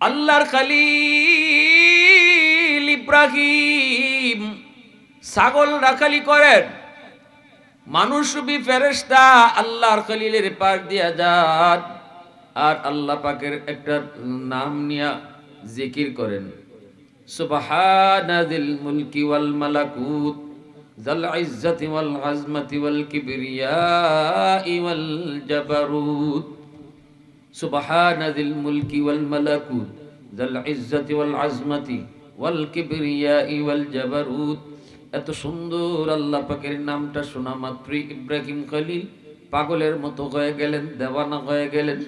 আল্লাহর খলিল ইব্রাহিম ছাগল রাখালি করেন। মানুষ রূপী ফেরেশতা আল্লাহর খলিলের পাশ দিয়া যান আর আল্লাহ পাকের একটা নাম নিয়া জিকির করেন, সুবহানাদিল মুলকি ওয়াল মালাকুত যাল ইজ্জতি ওয়াল আজমতি ওয়াল কিবরিয়াই ওয়াল জাবারুত। সুবহানাদিল মুলকি ওয়াল মালাকুত যাল ইজ্জতি ওয়াল আজমতি ওয়াল কিবরিয়াই ওয়াল জাবারুত। এত সুন্দর আল্লাহ পাকের নামটা শোনা মাত্রই ইব্রাহিম খলিল পাগলের মতো হয়ে গেলেন, দেওয়ানা হয়ে গেলেন।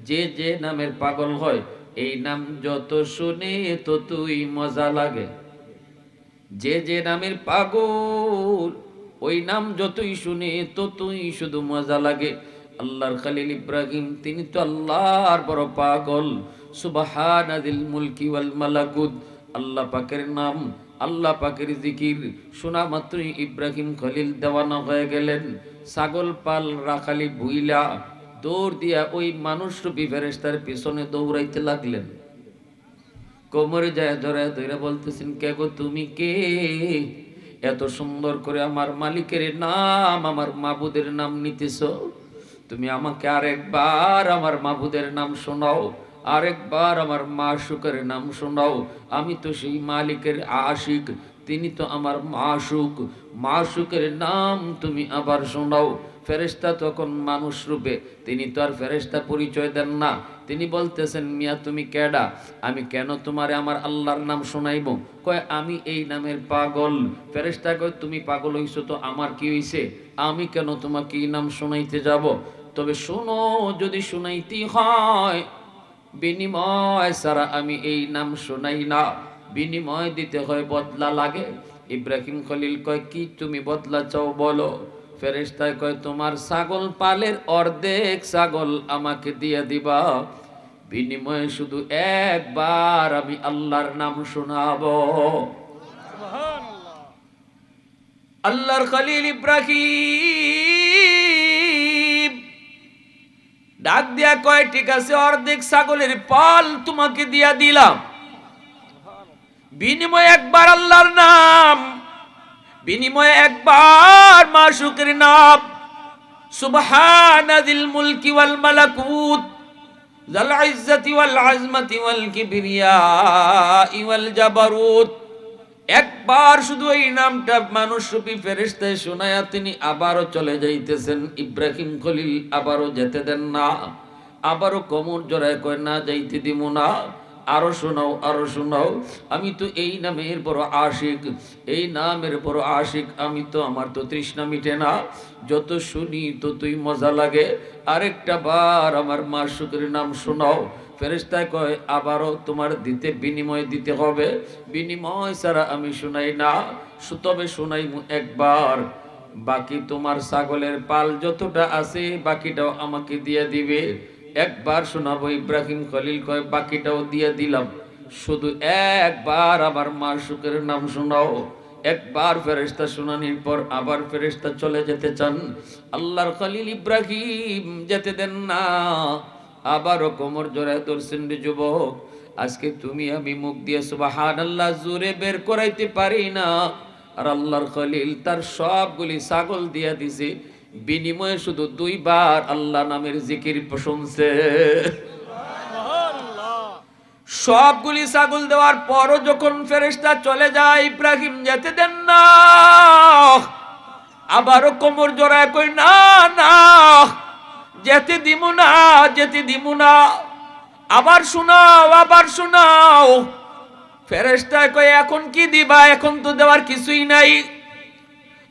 যে যে নামের পাগল হয়, এই নাম যত শুনে ততই মজা লাগে। যে যে নামের পাগল, ওই নাম যতই শুনে ততই শুধু মজা লাগে। আল্লাহর খলিল ইব্রাহিম তিনি তো আল্লাহর বড় পাগল। সুবহানাদিল মুলকি ওয়াল মালাকুত, আল্লাহ পাকের নাম, আল্লাহ পাকের জিকির শোনা মাত্রই ইব্রাহিম খলিল দেওয়ানা হয়ে গেলেন। ছাগল পাল রাখালি ভুইলা দৌড় দিয়া ওই মানুষ রূপী ফেরেশতার পিছনে দৌড়াইতে লাগলেন। কোমরে যায় ধরে ধরে বলতেছেন, কে গো তুমি কে? এত সুন্দর করে আমার মালিকের নাম, আমার মাবুদের নাম নিতেছ? তুমি আমাকে আরেকবার আমার মাবুদের নাম শোনাও, আরেকবার আমার মাশুকের নাম শোনাও। আমি তো সেই মালিকের আশিক, তিনি তো আমার মাশুক, মাশুকের নাম তুমি আবার শোনাও। ফেরেশতা তখন মানুষ রূপে, তিনি তো আর ফেরেশতা পরিচয় দেন না। তিনি বলতেছেন, মিয়া তুমি কেডা? আমি কেন তোমারে আমার আল্লাহর নাম শোনাইব? কয় আমি এই নামের পাগল। ফেরেশতা কয় তুমি পাগল হইছো তো আমার কি হইছে? আমি কেন তোমাকে এই নাম শোনাইতে যাব? তবে শোনো, যদি শোনাইতে হয় বিনিময় ছাড়া আমি এই নাম শোনাই না। বিনিময় দিতে হয়, বদলা লাগে। ইব্রাহিম খলিল কয়, কি তুমি বদলা চাও বলো? ফেরেশতায় কয়, তোমার ছাগল পালের অর্ধেক ছাগল আমাকে দিয়ে দিবা, বিনিময়ে শুধু একবার আমি আল্লাহর নাম শোনাবো। আল্লাহর খলিল ইব্রাহিম ডাক দিয়া কয়, ঠিক আছে, অর্ধেক ছাগলের পাল তোমাকে দিয়া দিলাম, বিনিময়ে একবার আল্লাহর নাম, বিনিময়ে একবার মাশুকের নাম। সুবহানাদিল মুলকি ওয়াল মালাকুত যাল ইজ্জতি ওয়াল আজমতি ওয়াল কিবরিয়াই ওয়াল জাবারুত। একবার শুধু এই নামটা মানুষ রূপী ফেরেশতায় শোনায়া তিনি আবারও চলে যাইতেছেন। ইব্রাহিম খলিল আবারও যেতে দেন না, আবারও কোমর জড়ায় কয়, না যাইতে দিব না, আরো শোনাও, আরো শোনাও। আমি তো এই নামের বড় আশিক, এই নামের বড় আশিক আমি তো, আমার তো তৃষ্ণা মিটে না, যত শুনি ততই মজা লাগে। আরেকটা বার আমার মাশুকের নাম শোনাও। ফেরেশতা কয়, আবারও তোমার দিতে বিনিময় দিতে হবে, বিনিময় ছাড়া আমি শোনাই না, তবে শোনাই একবার। বাকি তোমার ছাগলের পাল যতটা আছে বাকিটাও আমাকে দিয়ে দিবে, একবার শোনাবো। ইব্রাহিম খলিল কয়, বাকিটাও দিয়ে দিলাম, শুধু একবার আমার মাশুকের নাম শোনাও। একবার ফেরেশতা শুনানির পর আবার ফেরেশতা চলে যেতে চান, আল্লাহর খলিল ইব্রাহিম যেতে দেন না। আবারও কোমর জোড়ায় ধরছেন, রে যুবক, আজকে তুমি আমি মুখ দিয়ে সুবহানাল্লাহ জোরে বের করাইতে পারি না, আর আল্লাহর খলিল তার সবগুলি ছাগল দিয়া দিছে, বিনিময়ে শুধু দুইবার আল্লাহ নামের জিকির শুনছে। সবগুলি ছাগল দেওয়ার পরও যখন ফেরেশতা চলে যায়, ইব্রাহিম যেতে দেন না। আবারও কোমর জোড়ায় কই, না না, যেতে দিব না, যেতে দিব না, আবার শোনাও, আবার শোনাও। ফেরেশতা কয়, এখন কি দিবা? এখন তো দেওয়ার কিছুই নাই।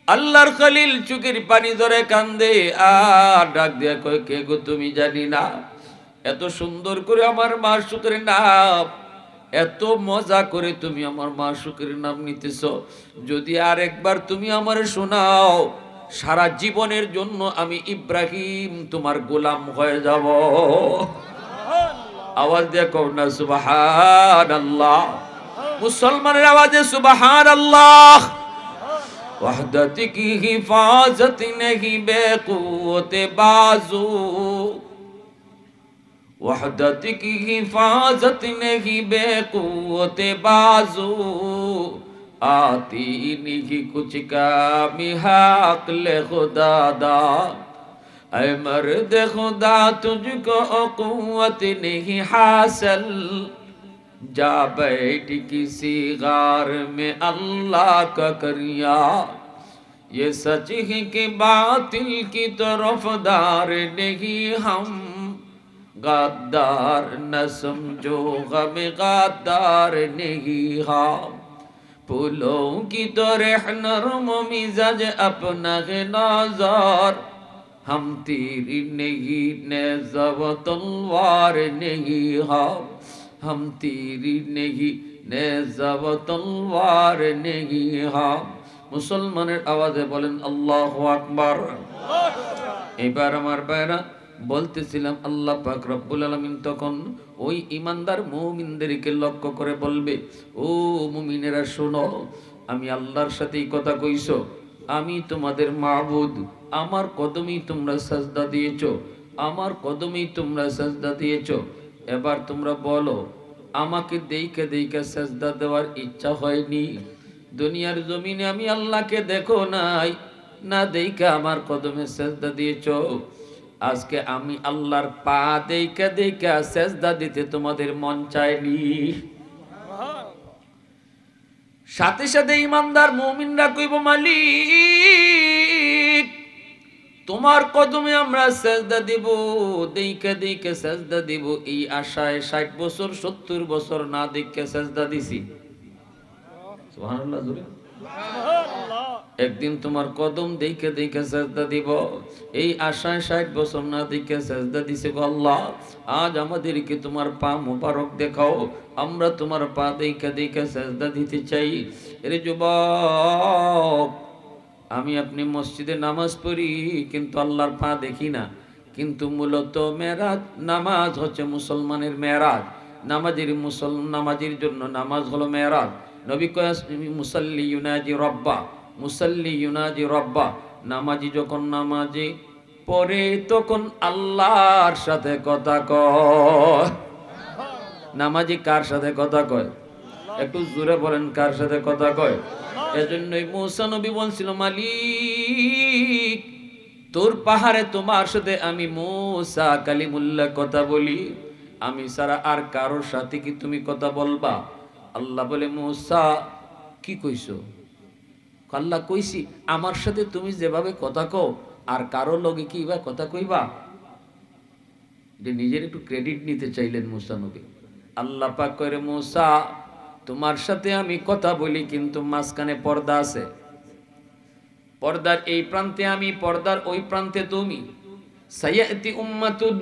আল্লাহর খলিল চোখের পানি ধরে কান্দে আর ডাক দিয়া কয়, কে গো তুমি? জানি না, এত সুন্দর করে আমার মাশুকের নাম, এত মজা করে তুমি আমার মাশুকের নাম নিতেছ, যদি আর একবার তুমি আমারে শোনাও, সারা জীবনের জন্য আমি ইব্রাহিম তোমার গোলাম হয়ে যাব। আওয়াজ দিয়ে কও না সুবহানাল্লাহ। মুসলমানের আওয়াজে সুবহানাল্লাহ। वहदत की हिफाजत नहीं बेक़ुव्वत बाजू, वहदत की हिफाजत नहीं बेक़ुव्वत बाजू आती नहीं कुछ काम अक़्ल खुदा दा ऐ मर्द खुदा तुझको क़ुव्वत नहीं हासिल जा बैठ किसी गार में अल्लाह का करिया ये सच है कि बातिल की तरफदार नहीं हम गद्दार न समझो गम गद्दार नहीं हम फूलों की तरह नरम मिजाज अपना है नज़र हम तीर नहीं नेज़ा व तलवार नहीं हम तीर नहीं नेज़ा व तलवार नहीं हम মুসলমানের আওয়াজে বলেন আল্লাহু আকবার। এবার আমার ভাইরা বলতেছিলাম আল্লাহ পাক রব্বুল আলামিন তখন ওই ইমানদার মুমিনদেরকে লক্ষ্য করে বলবে, ও মুমিনেরা শোনো, আমি আল্লাহর সাথেই কথা কইছো, আমি তোমাদের মাবুদ, আমার কদমেই তোমরা সাজদা দিয়েছো, আমার কদমেই তোমরা সাজদা দিয়েছো। এবার তোমরা বলো, আমাকে দেইখা দেইখা সাজদা দেওয়ার ইচ্ছা হয়নি? দুনিয়ার জমিনে আমি আল্লাহকে দেখো নাই, না দেইখা আমার কদমে সেজদা দিয়েছো। আজকে আমি আল্লাহর পা দেইখা দেইখা সেজদা দিতে তোমাদের মন চায়নি। সাথে সাথে ইমানদার মুমিনরা কইব, মালিক তোমার কদমে আমরা সেজদা দিব, দেইখা দেইখা সেজদা দিব, এই আশায় 60 বছর 70 বছর না দেইখা সেজদা দিছি। সুবহানাল্লাহ জোরে। একদিন তোমার কদম দেইখা দেইখা সেজদা দিব, এই আশায় 60 বছর না দেইখা সেজদা দিছে গো আল্লাহ। আজ আমাদেরকে তোমার পা মোবারক দেখাও, আমরা তোমার পা দেইখা দেইখা সেজদা দিতে চাই। এর যুবক, আমি আপনি মসজিদে নামাজ পড়ি কিন্তু আল্লাহর পা দেখি না, কিন্তু মূলত মেরাজ নামাজ হচ্ছে মুসলমানের মেরাজ। নামাজের জন্য নামাজ হলো মেরাজ। নবী কয় মুসাল্লি ইউনাজি রব্বা, মুসাল্লি ইউনাজি রব্বা। নামাজি যখন নামাজে পড়ে তখন আল্লাহর সাথে কথা কয়। নামাজি কার সাথে কথা কয়? একটু জোরে বলেন, কার সাথে কথা কয়? এজন্যই মুসা নবী বলছিল, মালিক তোর পাহাড়ে তোমার সাথে আমি মুসা কালিমুল্লাহ কথা বলি, আমি ছাড়া আর কারোর সাথে কি তুমি কথা বলবা? আল্লাহ বলে, মুসা কি কইছো? আল্লাহ কইছি আমার সাথে তুমি যেভাবে কথা কও আর কারো লগে কি বা কথা কইবা? যে নিজের একটু ক্রেডিট নিতে চাইলেন মুসা নবী। আল্লাহ পাক কইরে, মুসা তোমার সাথে আমি কথা বলি কিন্তু মাঝখানে পর্দা আছে। পর্দার এই প্রান্তে আমি, পর্দার ওই প্রান্তে তুমি। সায়াতি উম্মাতুন,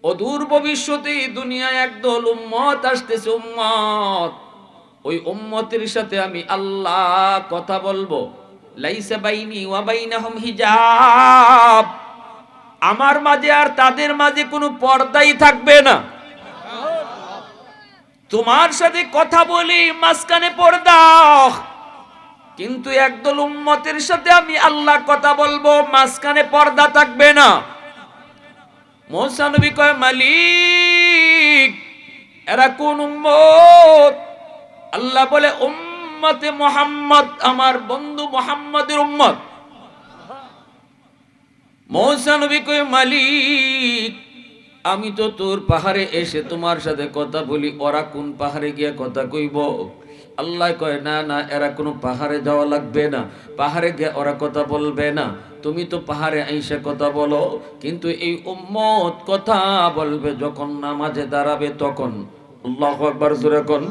অদূর ভবিষ্যতে দুনিয়ায় একদল উম্মত আসতেছে, উম্মত, ওই উম্মতের সাথে আমি আল্লাহ কথা বলবো। লাইসা বাইনি ওয়া বাইনাহুম হিজাব, আমার মাঝে আর তাদের মাঝে কোনো পর্দাই থাকবে না। তোমার সাথে কথা বলি মাঝখানে পর্দা, কিন্তু একদল উম্মতের সাথে আমি আল্লাহ কথা বলবো, মাঝখানে পর্দা থাকবে না। মুসা নবী কয়, মালিক এরা কোন উম্মত? আল্লাহ বলে, উম্মতে মুহাম্মদ, আমার বন্ধু মুহাম্মদের উম্মত। মুসা নবী কয়, মালিক আমি তো তোর পাহাড়ে এসে তোমার সাথে কথা বলি, ওরা কোন পাহাড়ে গিয়া কথা কইব? আল্লাহ কয়, না না, এরা কোনো পাহাড়ে যাওয়া লাগবে না, পাহাড়ে গিয়ে ওরা কথা বলবে না, তুমি তো পাহাড়ে আইসা কথা বলো। কিন্তু এই উম্মত কথা বলবে যখন নামাজে দাঁড়াবে তখন। আল্লাহু আকবার জোরে কোন।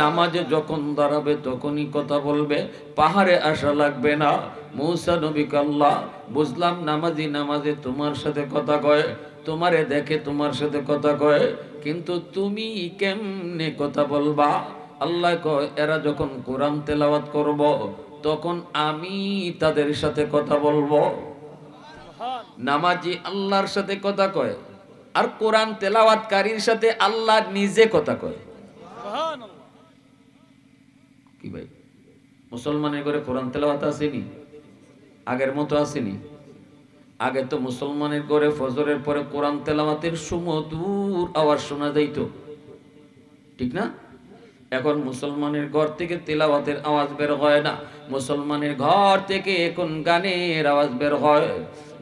নামাজে যখন দাঁড়াবে তখনই কথা বলবে, পাহাড়ে আসা লাগবে না। মুসা নবীকে আল্লাহ বুঝলাম নামাজে তোমার সাথে কথা কয়, তোমারে দেখে তোমার সাথে কথা কয়, কিন্তু তুমি কেমনে কথা বলবা? আল্লাহ কয়, এরা যখন কোরআন তেলাওয়াত করব তখন আমি তাদের সাথে কথা বলবো। নামাজি আল্লাহর সাথে কথা কয়, আর কোরআন তেলাওয়াতকারীর সাথে আল্লাহ নিজে কথা কয়। কি ভাই, মুসলমানের ঘরে কোরআন তেলাওয়াত আসেনি? আগের মতো আসেনি? আগে তো মুসলমানের ঘরে ফজরের পরে কোরআন তেলাওয়াতের সুমধুর আওয়াজ শোনা যাইত, ঠিক না? এখন মুসলমানের ঘর থেকে তেলাওয়াতের আওয়াজ বের হয় না, মুসলমানের ঘর থেকে এখন গানের আওয়াজ বের হয়।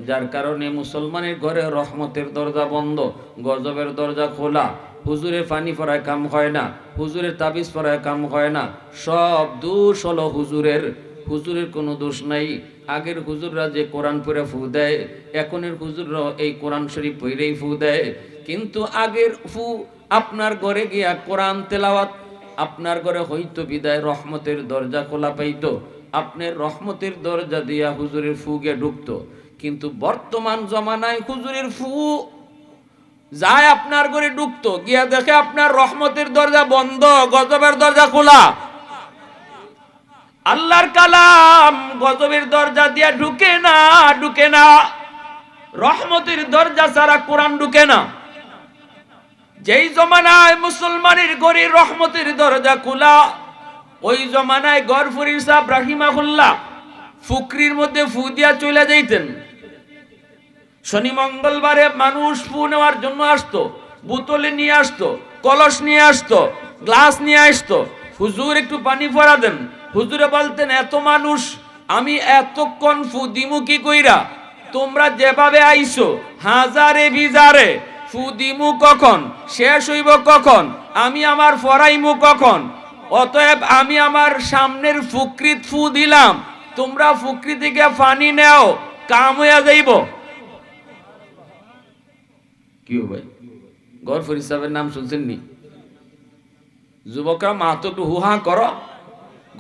যার কারণে মুসলমানের ঘরে রহমতের দরজা বন্ধ, গজবের দরজা খোলা। হুজুরের পানি পড়ায় কাম হয় না, হুজুরের তাবিজ পড়ায় কাম হয় না, সব দোষ হলো হুজুরের। হুজুরের কোনো দোষ নাই। আগের হুজুররা যে কোরআন পড়ে ফু দেয়, এখনের হুজুররা এই কোরআন শরীফ পড়েই ফু দেয়। কিন্তু আগের ফু আপনার ঘরে গিয়া কোরআন তেলাওয়াত, আপনার ঘরে হইতো বিদায় রহমতের দরজা খোলা পাইতো, আপনার রহমতের দরজা দিয়া হুজুরের ফু গিয়ে ঢুকতো। কিন্তু বর্তমান জমানায় হুজুরের ফু যায় আপনার ঘরে ঢুকতো, গিয়া দেখে আপনার রহমতের দরজা বন্ধ, গজবের দরজা খোলা। আল্লাহর কালাম গজবের দরজা দিয়া ঢুকে না, ঢুকে না। রহমতের দরজা ছাড়া কোরআন ঢুকে না। যেই জমানায় মুসলমানের ঘরে রহমতের দরজা খোলা, ওই জমানায় গরফুরি সাহেব রাহিমাহুল্লাহ ফুকরির মধ্যে ফু দিয়া চলে যাইতেন। শনি মঙ্গলবারে মানুষ ফু নেওয়ার জন্য আসতো, বোতলে নিয়ে আসতো, কলস নিয়ে আসতো, গ্লাস নিয়ে আসতো। হুজুর একটু পানি ভরা দেন। হুজুরে বলতেন, এত মানুষ আমি এতক্ষণ ফু দিমু কি কইরা? তোমরা যেভাবে আইছো হাজারে বিজারে, ফু দিমু কখন, শেষ হইব কখন, আমি আমার ফরাইমু কখন? অতএব আমি আমার সামনের ফুকরিত ফু দিলাম, তোমরা ফুকরি থেকে পানি নেও, কাম হইয়া যাইব। কি ভাই, গরফুরি সাহেবের নাম শুনছেন নি? যুবকরা মা তো একটু হুহা করো।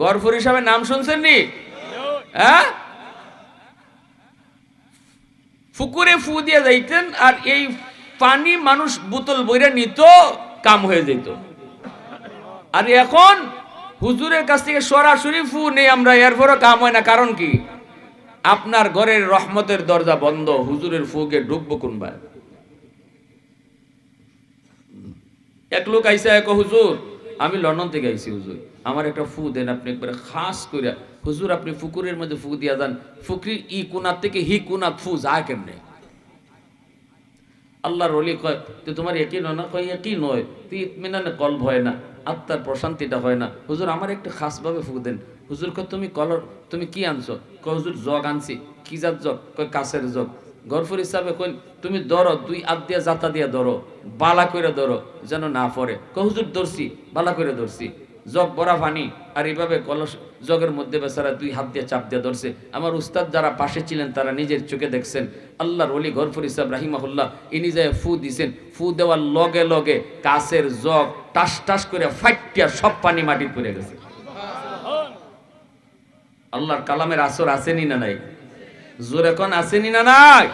গরফুরি সাহেবের নাম শুনছেন নি? হ্যাঁ, ফুকুরে ফু দিয়ে যাইতেন, আর এই পানি মানুষ বোতল বইরা নিত, কাম হয়ে যেত। আর এখন হুজুরের কাছ থেকে সরাসরি ফু নেই আমরা, এরপরও কাম হয় না। কারণ কি? আপনার ঘরের রহমতের দরজা বন্ধ, হুজুরের ফুকে ঢুকবো কোন ভাই? এক লোক আইসা, এক হুজুর আমি লন্ডন থেকে আইসি, হুজুর আমার একটা ফু দেন আপনি একবারে খাস করে। হুজুর আপনি ফুকুরের মধ্যে ফু দিয়া যান, ফুকরির ই কোনার থেকে হি কোনার ফু যায় কেমনে? আল্লাহর ওলি কয়, তো তোমার একই নয় না? কয় একই নয়, তুই ইতমিনানে কলব হয় না, আত্মার প্রশান্তিটা হয় না। হুজুর আমার একটু খাস ভাবে ফু দেন। হুজুর কয়, তুমি কলর তুমি কি আনছো? কয় হুজুর জগ আনছি। কি জাত জগ? কয় কাছের জগ। গরফুর হিসাবে কই, তুমি ধরো, দুই হাত দিয়া জাতা দিয়া ধরো, বালা করে ধরো যেন না পড়ে। কয় হুজুর ধরছি, বালা করে ধরছি। জগ ভরা পানি, আর এইভাবে কলস জগের মধ্যে বেচারা দুই হাত দিয়ে চাপ দিয়ে ধরছে। আমার উস্তাদ যারা পাশে ছিলেন তারা নিজের চোখে দেখছেন। আল্লাহর ওলি গরফুরি সাহেব রাহিমাহুল্লাহ ইনি যায় ফু দিছেন, ফু দেওয়ার লগে লগে কাছের জগ টাস টাস করে ফাটিয়া সব পানি মাটি পড়ে গেছে। আল্লাহর কালামের আসর আসেনি না নাই? জোরে কোন আসেনি না নাই?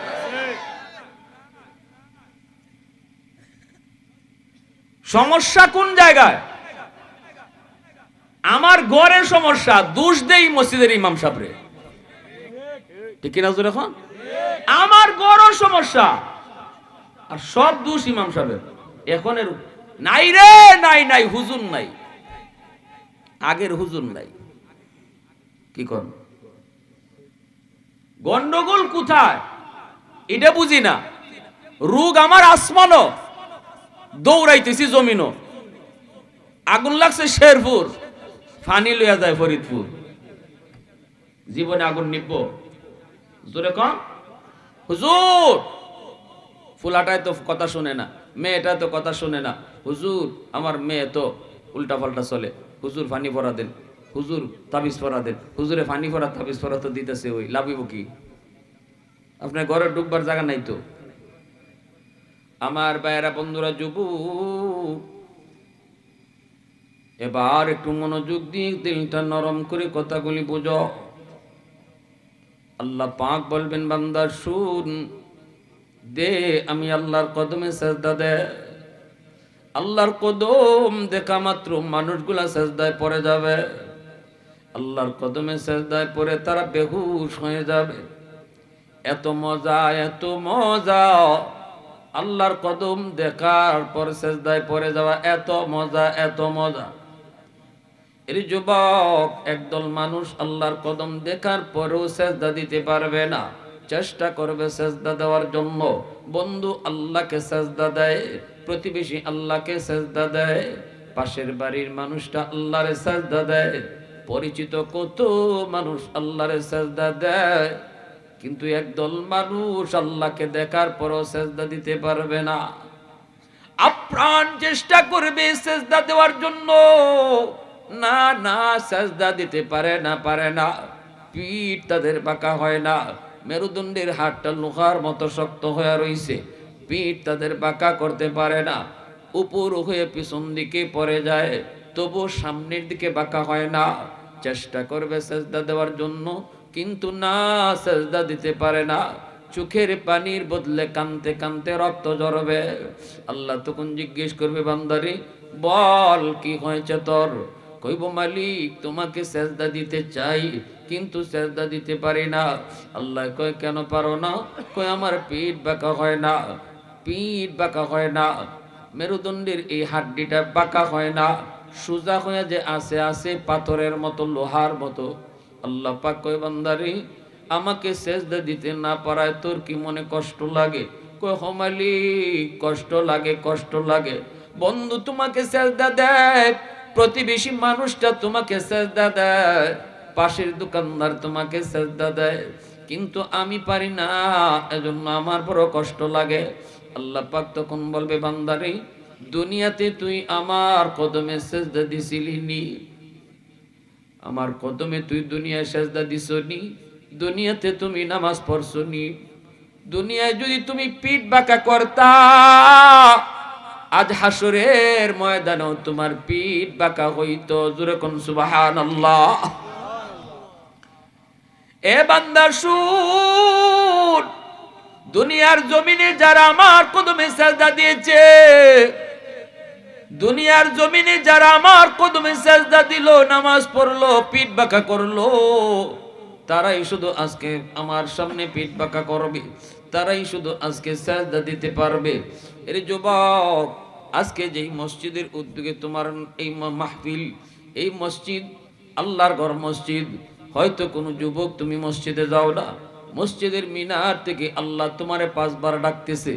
সমস্যা কোন জায়গায়? আমার ঘরের সমস্যা, দোষ দেই মসজিদের ইমাম সাহেবরে, ঠিক কিনা? জোরে এখন আমার ঘরের সমস্যা, আর সব দোষ ইমাম সাহেবের। এখন নাই রে, নাই নাই, হুজুর নাই, আগের হুজুর নাই। কি কর, গন্ডগোল কোথায় এটা বুঝি না। রোগ আমার আসমানও, দৌড়াইতেছি জমিনও। আগুন লাগছে শেরপুর, ফানি লইয়া যায় ফরিদপুর। জীবনে আগুন নিব? জোরে কম। হুজুর ফুলাটায় তো কথা শুনে না, মেয়েটা তো কথা শুনে না। হুজুর আমার মেয়ে তো উল্টা পাল্টা চলে, হুজুর ফানি ভরা দেন, হুজুর তাবিজ ভরা দেন। হুজুরে ফানি ভরা তাবিজ ভরা তো দিতেছে, ওই লাভিব কি? আপনার ঘরে ঢুকবার জায়গা নাই তো। আমার ভাইয়েরা, বন্ধুরা, যুবক, এবার একটু মনোযোগ দিয়ে দিলটা নরম করে কথাগুলি বুঝো। আল্লাহ পাক বলবেন, বান্দা শুন, দে আমি আল্লাহর কদমে সেজদা দে। আল্লাহর কদম দেখা মাত্র মানুষগুলা সেজদায় পড়ে যাবে। আল্লাহর কদমে সেজদায় পড়ে তারা বেহুশ হয়ে যাবে। এত মজা, এত মজা, আল্লাহর কদম দেখার পর সেজদায় পড়ে যাওয়া, এত মজা, এত মজা। এর যুবক, একদল মানুষ আল্লাহর কদম দেখার পরেও সেজদা দিতে পারবে না। চেষ্টা করবে সেজদা দেওয়ার জন্য। বন্ধু আল্লাহকে সেজদা দেয়, প্রতিবেশী আল্লাহকে সেজদা দেয়, পাশের বাড়ির মানুষটা আল্লাহরে সেজদা দেয়, পরিচিত কত মানুষ আল্লাহরে সেজদা দেয়। কিন্তু একদল মানুষ আল্লাহকে দেখার পরও সেজদা দিতে পারবে না। আপ্রাণ চেষ্টা করবে সেজদা দেওয়ার জন্য, না না সেজদা দিতে পারে না। পিঠ তাদের বাঁকা হয় না, মেরুদণ্ডের হাড়টা লোহার মতো শক্ত হয়ে রইছে, পিঠ তাদের বাঁকা করতে পারে না। উপর হয়ে পিছন দিকে পড়ে যায়, তবু সামনের দিকে বাঁকা হয় না। চেষ্টা করবে সেজদা দেওয়ার জন্য, কিন্তু না সেজদা দিতে পারে না। চোখের পানির বদলে কানতে কানতে রক্ত ঝরবে। আল্লাহ তখন জিজ্ঞেস করবে, বান্দারে বল কি হয়েছে তোর? কইব মালিক তোমাকে সেজদা দিতে চাই, কিন্তু সেজদা দিতে পারি না। আল্লাহ কয় কেন পারো না? কয় আমার পিঠ বাঁকা হয় না, পিঠ বাঁকা হয় না, মেরুদণ্ডের এই হাড্ডিটা বাঁকা হয় না, সোজা হয়ে যে আছে পাথরের মতো, লোহার মতো। আল্লাহ পাক কয় বান্দারে আমাকে সেজদা দিতে না পারায় তোর কি মনে কষ্ট লাগে? কয় হ মালিক কষ্ট লাগে। বন্ধু তোমাকে সেজদা দেয়, প্রতিবেশী মানুষটা তোমাকে সেজদা দেয়, পাশের দোকানদার তোমাকে সেজদা দেয়, কিন্তু আমি পারি না, এজন্য আমার বড় কষ্ট লাগে। আল্লাহ পাক তখন বলবে, বান্দারে দুনিয়াতে তুই আমার কদমে সেজদা দিছিলি নি? আমার কদমে তুই দুনিয়ায় সেজদা দিছনি? দুনিয়াতে তুমি নামাজ পড়ছনি? দুনিয়ায় যদি তুমি পিঠ বাঁকা করতা, আজ হাসরের ময়দানেও তোমার পিঠ বাঁকা হইতো। জোরে কোন সুবহানাল্লাহ। এ বান্দা শুন, দুনিয়ার জমিনে যারা আমার কদমে সেজদা দিয়েছে, দুনিয়ার জমিনে যারা আমার কদমে সেজদা দিল, নামাজ পড়লো, পিঠ বাঁকা করলো, তারাই শুধু আজকে আমার সামনে পিঠ বাঁকা করবে, তারাই শুধু আজকে সেজদা দিতে পারবে। এর যুবক, আজকে যেই মসজিদের উদ্যোগে তোমার এই মাহফিল, এই মসজিদ আল্লাহর ঘর মসজিদ, হয়তো কোনো যুবক তুমি মসজিদে যাও না, মসজিদের মিনার থেকে আল্লাহ তোমারে 5 বার ডাকতেছে,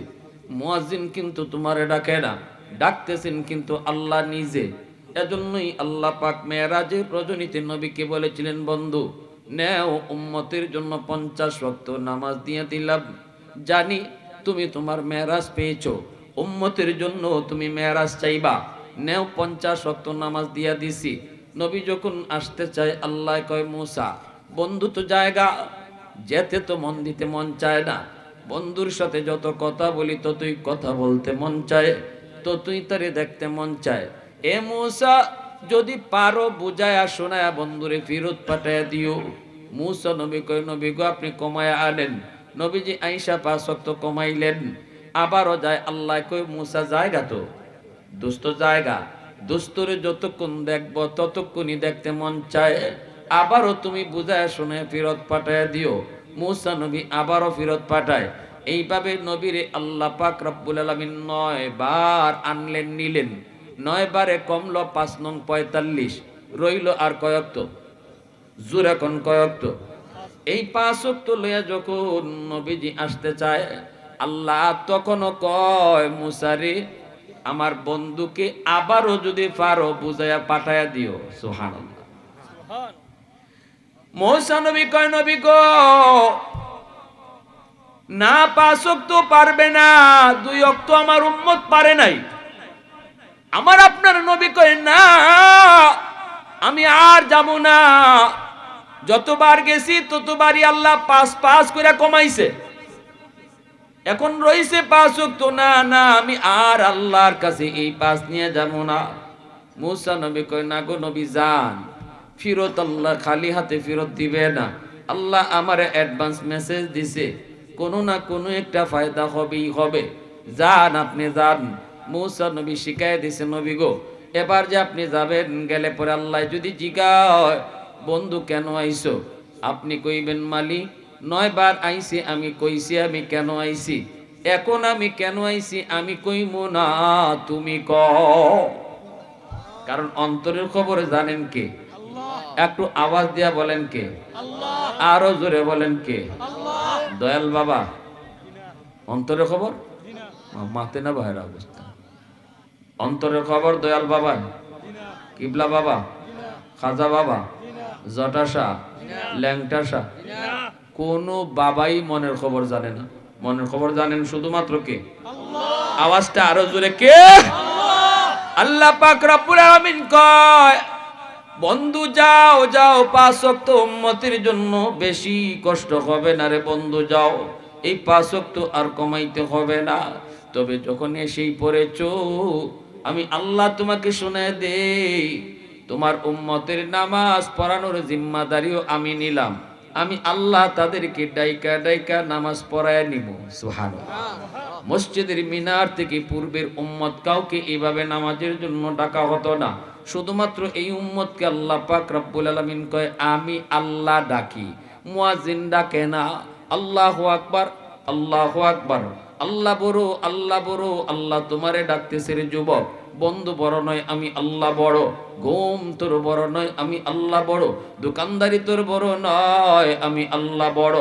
মুয়াজ্জিন কিন্তু তোমারে ডাকে না, ডাকতেছেন কিন্তু আল্লাহ নিজে। এজন্যই আল্লাহ পাক মেরাজের রজনীতে নবীকে বলেছিলেন, বন্ধু নেও উম্মতের জন্য 50 ওয়াক্ত নামাজ দিয়ে দিলাম, জানি তুমি তোমার মেরাজ পেয়েছো, উম্মতের জন্য তুমি মেরাজ চাইবা, নেও 50 ওয়াক্ত নামাজ দিয়া দিছি। নবী যখন আসতে চায়, আল্লাহ কয় মুসা বন্ধু তো জায়গা, যেতে তো মন দিতে মন চায় না, বন্ধুর সাথে যত কথা বলি ততই কথা বলতে মন চায়, ততই তারে দেখতে মন চায়। এ মুসা যদি পারো বুঝায়া শোনায়া বন্ধুরে ফেরত পাঠায়া দিও। মুসা নবী কয়, নবী গো আপনি কমায়া আনেন। নবীজি আইসা 5 ওয়াক্ত কমাইলেন, আবারও যায়। আল্লাহ কয় মুসা জায়গা তো দোস্ত, জায়গা দোস্তরে যতক্ষণ দেখবো ততক্ষণই দেখতে মন চায়, আবারও তুমি বুঝায় শুনে ফেরত পাঠায় দিও। মুসা নবী আবারও ফেরত পাঠায়। এইভাবে নবীরে আল্লাহ পাক রব্বুল আলামিন 9 বার আনলেন নিলেন। 9 বারে কমলো 5 নং 45, রইল আর কয়ক্ত? জোর এখন কয়ক্ত? এই 5 ওয়াক্ত লইয়া যখন নবীজি আসতে চায়, আল্লাহ তখনও কয় মুসারে আমার বন্ধুকে আবারও যদি পারো বুঝাইয়া পাঠায়া দিও। সুবহানাল্লাহ। মুসা নবী কয়, নবী গো না 5 ওয়াক্ত পারবে না, 2 ওয়াক্ত আমার উম্মত পারে নাই। আমার আপনার নবী কয় না আমি আর যাব না, যতবার গেছি ততবারই আল্লাহ 5 করে কমাইছে, এখন রইছে 5 ওয়াক্ত। না না আমি আর আল্লাহর কাছে এই 5 নিয়ে যাব না। মুসা নবী কয়, না গো নবী যান, ফিরত আল্লাহ খালি হাতে ফিরত দিবে না। আল্লাহ আমারে অ্যাডভান্স মেসেজ দিছে, কোনো না কোনো একটা ফায়দা হবেই হবে, যান আপনি যান। মুসা নবী শিখাই দিছে, নবী গো এবার যে আপনি যাবেন, গেলে পরে আল্লাহ যদি জিজ্ঞাসা বন্ধু কেন আইছো, আপনি কইবেন মালিক 9 বার আইছি, আমি কইছি আমি কেন আইছি, এখন আমি কেন আইছি আমি কইমু না, তুমি কও। কারণ অন্তরের খবর জানেন কে? একটু আওয়াজ দিয়া বলেন কে? আরো জোরে বলেন কে? দয়াল বাবা অন্তরের খবর মাতে না ভাইয়ের অবস্থা অন্তরের খবর দয়াল বাবা কিবলা বাবা খাজা বাবা জটাশা ল্যাংটাশা কোন বাবাই মনের খবর জানে না মনের খবর জানেন শুধুমাত্র কে আওয়াজটা আরো জোরে কে আল্লাহ পাক রব্বুল আলামিন কয় বন্ধু যাও যাও পাঁচ ওয়াক্ত উম্মতের জন্য বেশি কষ্ট হবে না রে বন্ধু যাও এই পাঁচ ওয়াক্ত আর কমাইতে হবে না তবে যখন এসেই পড়েছো আমি আল্লাহ তোমাকে শুনে দেই তোমার উম্মতের নামাজ পড়ানোর জিম্মাদারিও আমি নিলাম আমি আল্লাহ তাদেরকে ডাইকা ডাইকা নামাজ পড়ায় নিব সুবহানাল্লাহ মসজিদের মিনার থেকে পূর্বের উম্মত কাউকে এইভাবে নামাজের জন্য ডাকা হতো না শুধুমাত্র এই উম্মতকে আল্লাহ পাক রব্বুল আলামিন কয় আমি আল্লাহ ডাকি মুয়াজ্জিন ডাকে না আল্লাহু আকবার আল্লাহু আকবার আল্লাহ বড় আল্লাহ বড় আল্লাহ তোমারে ডাকতেছে রে যুবক বন্ধু বড় নয় আমি আল্লাহ বড় ঘুম তোর বড় নয় আমি আল্লাহ বড় দোকানদারি তোর বড় নয় আমি আল্লাহ বড়